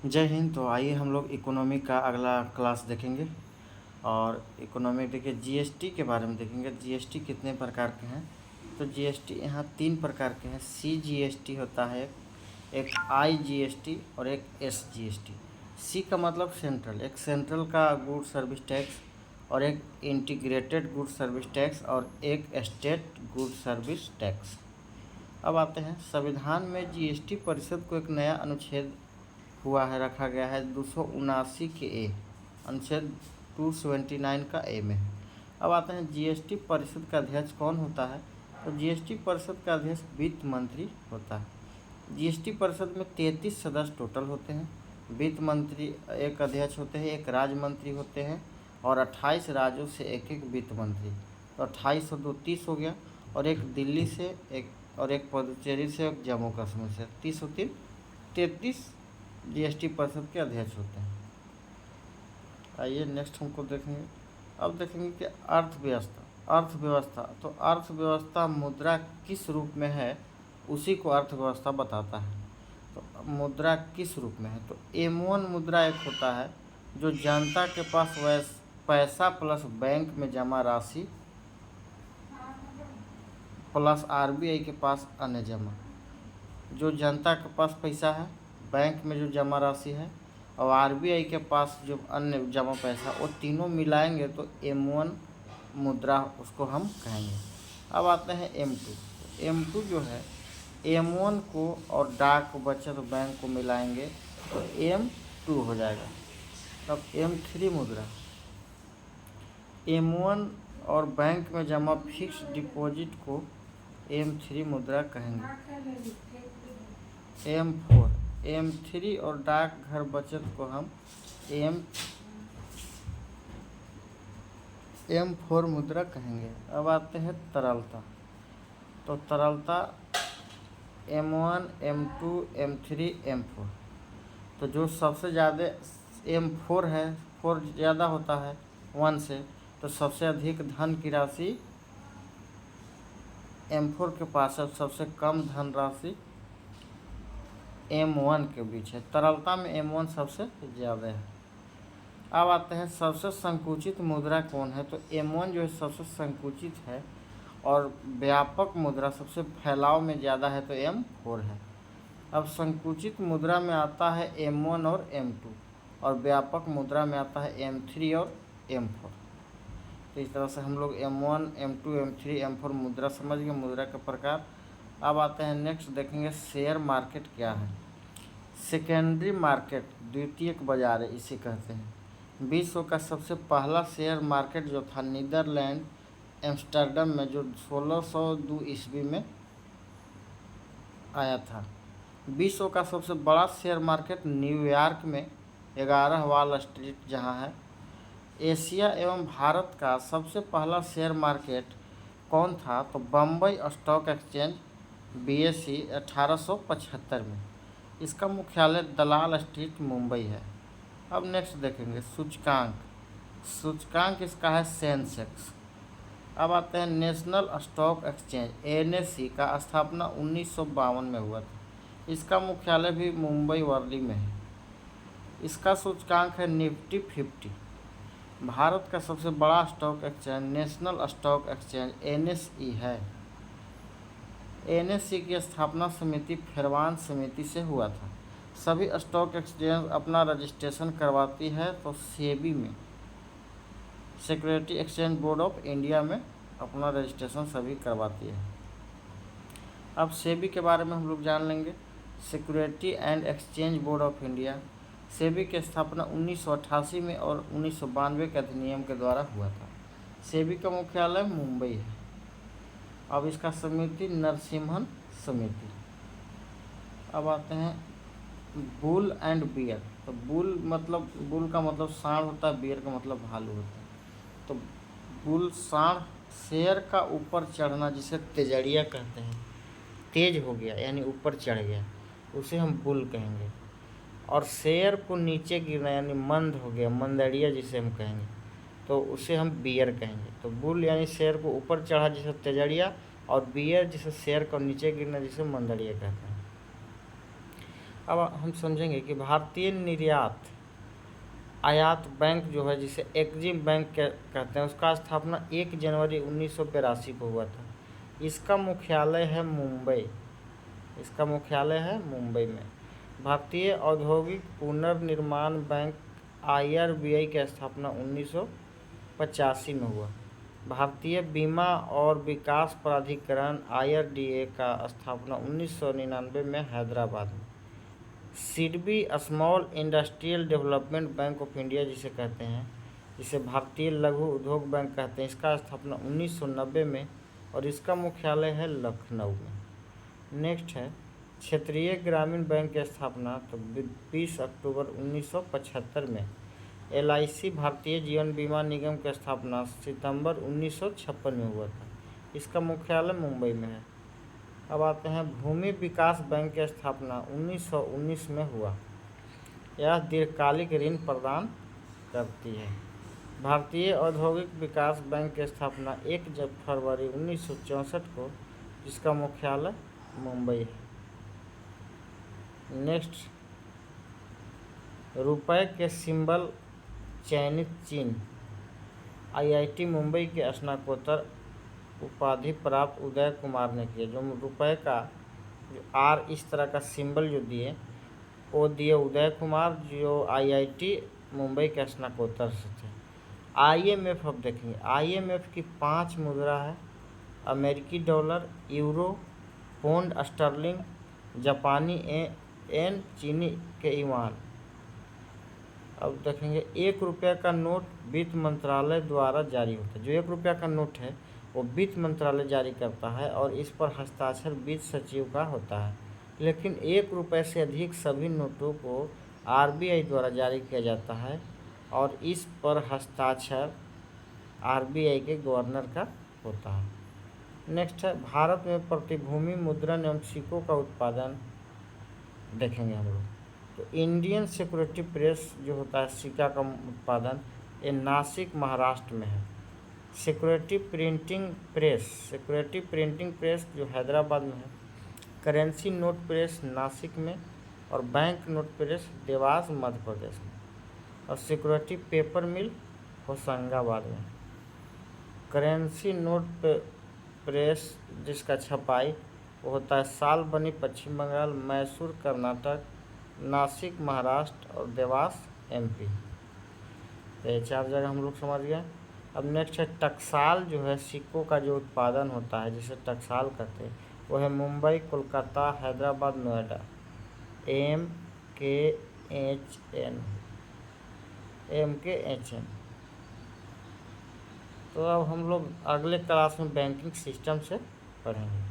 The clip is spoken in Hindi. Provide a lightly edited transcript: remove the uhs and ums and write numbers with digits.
जय हिंद। तो आइए हम लोग इकोनॉमी का अगला क्लास देखेंगे। और इकोनॉमी देखिए जीएसटी के बारे में देखेंगे। जीएसटी कितने प्रकार के हैं। तो जीएसटी यहाँ 3 प्रकार के हैं। सीजीएसटी होता है एक आईजीएसटी और एक एसजीएसटी। सी का मतलब सेंट्रल, एक सेंट्रल का गुड सर्विस टैक्स और एक इंटीग्रेटेड गुड सर्विस टैक्स और एक स्टेट गुड सर्विस टैक्स। अब आते हैं संविधान में जीएसटी परिषद को एक नया अनुच्छेद हुआ है, रखा गया है 279 के ए, अनुच्छेद 279 का ए में है। अब आते हैं जीएसटी परिषद का अध्यक्ष कौन होता है। तो जीएसटी परिषद का अध्यक्ष वित्त मंत्री होता है। जीएसटी परिषद में 33 सदस्य टोटल होते हैं। वित्त मंत्री एक अध्यक्ष होते हैं, एक राज्य मंत्री होते हैं और 28 राज्यों से एक एक वित्त मंत्री। तो 28 और 2 30 हो गया, और एक दिल्ली से एक, और एक पुडुचेरी से, एक जम्मू कश्मीर से। 30 और 3 33 जीएसटी परिषद के अध्यक्ष होते हैं। आइए नेक्स्ट हमको देखेंगे। अब देखेंगे कि अर्थव्यवस्था। तो अर्थव्यवस्था मुद्रा किस रूप में है, उसी को अर्थव्यवस्था बताता है। तो मुद्रा किस रूप में है, तो M1 मुद्रा एक होता है जो जनता के पास पैसा प्लस बैंक में जमा राशि प्लस आरबीआई के पास अन्य जमा। जो जनता के पास पैसा है, बैंक में जो जमा राशि है और आरबीआई के पास जो अन्य जमा पैसा, वो तीनों मिलाएंगे तो M1 मुद्रा उसको हम कहेंगे। अब आते हैं M2। M2 जो है M1 को और डाक बचत बैंक को मिलाएंगे तो M2 हो जाएगा। तब M3 मुद्रा, M1 और बैंक में जमा फिक्स डिपॉजिट को M3 मुद्रा कहेंगे। M3 और डाकघर बचत को हम M4 मुद्रा कहेंगे। अब आते हैं तरलता। तो तरलता M1, M2, M3, M4। तो जो सबसे ज़्यादा M4 है, 4 ज़्यादा होता है 1 से, तो सबसे अधिक धन की राशि M4 के पास है, सबसे कम धन राशि M1 के बीच है। तरलता में M1 सबसे ज़्यादा है। अब आते हैं सबसे संकुचित मुद्रा कौन है। तो M1 जो है सबसे संकुचित है, और व्यापक मुद्रा सबसे फैलाव में ज़्यादा है तो M4 है। अब संकुचित मुद्रा में आता है M1 और M2, और व्यापक मुद्रा में आता है M3 और M4। तो इस तरह से हम लोग M1, M2, M3, M4 मुद्रा समझ गए, मुद्रा के प्रकार। अब आते हैं नेक्स्ट देखेंगे शेयर मार्केट क्या है। सेकेंडरी मार्केट द्वितीयक बाजार है, इसे कहते हैं। विश्व का सबसे पहला शेयर मार्केट जो था नीदरलैंड एम्स्टर्डम में, जो 1602 ईस्वी में आया था। विश्व का सबसे बड़ा शेयर मार्केट न्यूयॉर्क में 11 वॉल स्ट्रीट जहां है। एशिया एवं भारत का सबसे पहला शेयर मार्केट कौन था। तो बम्बई स्टॉक एक्सचेंज BSE 1875 में। इसका मुख्यालय दलाल स्ट्रीट मुंबई है। अब नेक्स्ट देखेंगे सूचकांक इसका है सेंसेक्स। अब आते हैं नेशनल स्टॉक एक्सचेंज NSE का स्थापना 1952 में हुआ था। इसका मुख्यालय भी मुंबई वर्ली में है। इसका सूचकांक है निफ्टी 50। भारत का सबसे बड़ा stock exchange national stock exchange NSE है। NSE की स्थापना समिति फेरवान समिति से हुआ था। सभी स्टॉक एक्सचेंज अपना रजिस्ट्रेशन करवाती है, तो सेबी में, security exchange board of India में अपना रजिस्ट्रेशन सभी करवाती है। अब सेबी के बारे में हम लोग जान लेंगे। Security and exchange board of India, SEBI की स्थापना 1988 में और 1992 के अधिनियम के द्वारा हुआ था। सेबी का मुख्यालय मुंबई है। अब इसका समिति नरसिम्हन समिति। अब आते हैं बुल एंड बियर। तो बुल का मतलब सांड होता है, बियर का मतलब भालू होता है। तो बुल सांड, शेर का ऊपर चढ़ना जिसे तेजड़िया कहते हैं, तेज हो गया यानी ऊपर चढ़ गया, उसे हम बुल कहेंगे। और शेर को नीचे गिरना यानी मंद हो गया, मंदड़िया जिसे हम कहेंगे, तो उसे हम बियर कहेंगे। तो बुल यानी शेर को ऊपर चढ़ा जिसे तेजड़िया, और बियर जिसे शेर को नीचे गिरना जिसे मंदड़िया कहते हैं। अब हम समझेंगे कि भारतीय निर्यात आयात बैंक जो है, जिसे एक्जिम बैंक कहते हैं, उसका स्थापना 1 जनवरी 1982 को हुआ था। इसका मुख्यालय है मुंबई। इसका मुख्यालय है मुंबई में। भारतीय औद्योगिक पुनर्निर्माण बैंक IRBI की स्थापना 1985 में हुआ। भारतीय बीमा और विकास प्राधिकरण IRDA का स्थापना 1999 में हैदराबाद में। SIDBI small industrial development bank of India जिसे कहते हैं, जिसे भारतीय लघु उद्योग बैंक कहते हैं, इसका स्थापना 1990 में और इसका मुख्यालय है लखनऊ में। नेक्स्ट है क्षेत्रीय ग्रामीण बैंक की स्थापना तो 20 अक्टूबर 1975 में। LIC भारतीय जीवन बीमा निगम की स्थापना सितंबर 1956 में हुआ था। इसका मुख्यालय मुंबई में है। अब आते हैं भूमि विकास बैंक की स्थापना 1919 में हुआ। यह दीर्घकालिक ऋण प्रदान करती है। भारतीय औद्योगिक विकास बैंक की स्थापना 1 फरवरी 1964 को, जिसका मुख्यालय मुंबई है। नेक्स्ट, रुपए के सिंबल चयनित चिन्ह। IIT मुंबई के स्नातकोत्तर उपाधि प्राप्त उदय कुमार ने किया। जो रुपए का जो R इस तरह का सिंबल जो दिए वो दिए उदय कुमार, जो IIT मुंबई के स्नातकोत्तर से थे। IMF अब देखेंगे, IMF की 5 मुद्रा है: अमेरिकी डॉलर, यूरो, पौंड स्टर्लिंग, जापानी येन, चीनी के युआन। अब देखेंगे 1 रुपये का नोट वित्त मंत्रालय द्वारा जारी होता है। जो 1 रुपये का नोट है वो वित्त मंत्रालय जारी करता है और इस पर हस्ताक्षर वित्त सचिव का होता है। लेकिन 1 रुपये से अधिक सभी नोटों को RBI द्वारा जारी किया जाता है और इस पर हस्ताक्षर RBI के गवर्नर का होता है। नेक्स्ट है भारत में प्रतिभूति मुद्रण एवं सिक्कों का उत्पादन देखेंगे हम लोग। तो इंडियन सिक्योरिटी प्रेस जो होता है सिक्का का उत्पादन, ये नासिक महाराष्ट्र में है। सिक्योरिटी प्रिंटिंग प्रेस जो हैदराबाद में है। करेंसी नोट प्रेस नासिक में और bank note press Dewas Madhya Pradesh में। और सिक्योरिटी पेपर मिल होशंगाबाद में। करेंसी नोट प्रेस जिसका छपाई वो होता है सालबनी पश्चिम बंगाल, मैसूर कर्नाटक, नासिक महाराष्ट्र और देवास MP। तो ये 4 जगह हम लोग समझ गए। अब नेक्स्ट है टकसाल जो है सिक्कों का जो उत्पादन होता है जिसे टकसाल कहते हैं, वो है मुंबई, कोलकाता, हैदराबाद, नोएडा। MKHN। तो अब हम लोग अगले क्लास में बैंकिंग सिस्टम से पढ़ेंगे।